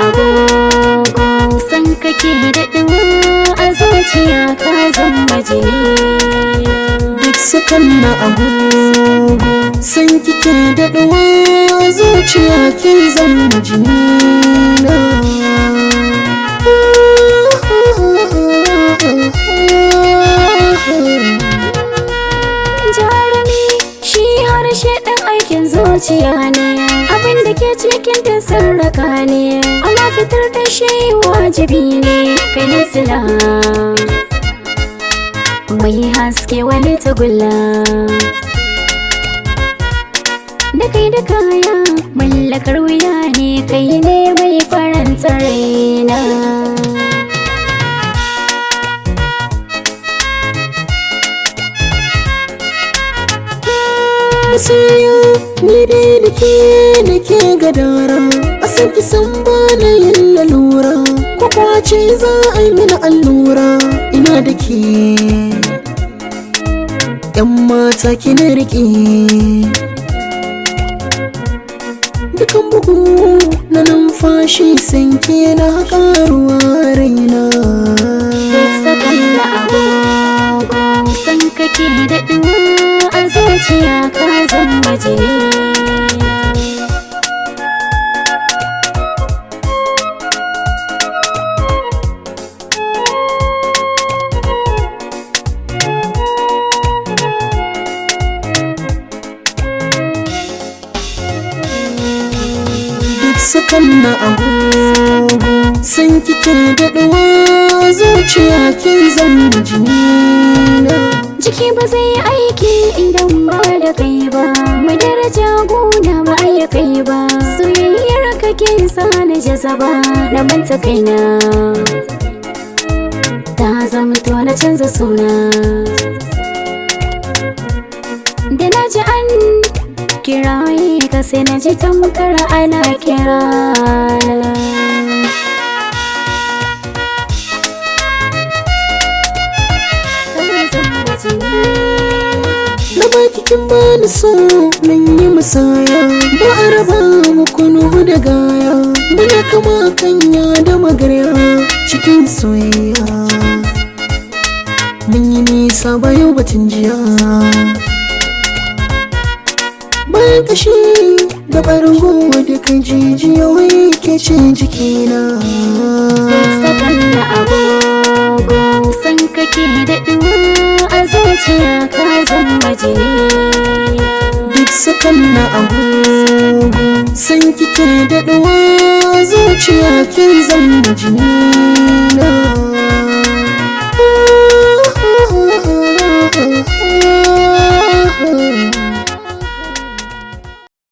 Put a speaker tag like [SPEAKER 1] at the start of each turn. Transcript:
[SPEAKER 1] agogo san kake daɗuwa a zuciya ka zama jini.
[SPEAKER 2] Duk sakon na agogo san kike daɗuwa a zuciya ke zama jini na.
[SPEAKER 1] Jarumi shi harshe ɗan aikin zuciya ne, abin da ke cikin ta sarraka ne, amma fitar da shi wajibi ne. Kai ne sila mai haske wani tagulla, da kai da kaya mallakar wuya ne, kai ne mai faranta raina.
[SPEAKER 2] Masoya ni dai da ke nake gadara, a san ki san ba na yin lalura, ko kwace za a yi mini allura. Ina da ke yan mata ki na riƙe, dukan bugu na numfashi san ke na ƙaruwa raina.
[SPEAKER 1] Duk sakon na agogo san kake daɗuwa a zuciya ka zama jini.
[SPEAKER 2] Sakon na agogo san kike daɗuwa zuciya ke zama jini na.
[SPEAKER 1] Jiki ba zai yi aiki idan ba da kai ba, mai daraja gona ba a yi kai ba, soyayyar kake sa na jazaba na manta kaina, ta zamto na canza suna. Da na ji an kiraye ka sai na ji tamkar ana kirana.
[SPEAKER 2] Na baki kin bani so nan yi musaya, ba a raba mu kunu da gaya, muna kama kanya da magarya cikin soyayya. Mun yi nisa bayo batun jiya, bayan kashi da ɓargo duka jijiyoyi ke ce jikina.
[SPEAKER 1] Sakon na agogo san kake daɗuwa a zuciya ka zama jini.
[SPEAKER 2] Duk sakon na agogo san kike daɗuwa zuciya ke zama jini na.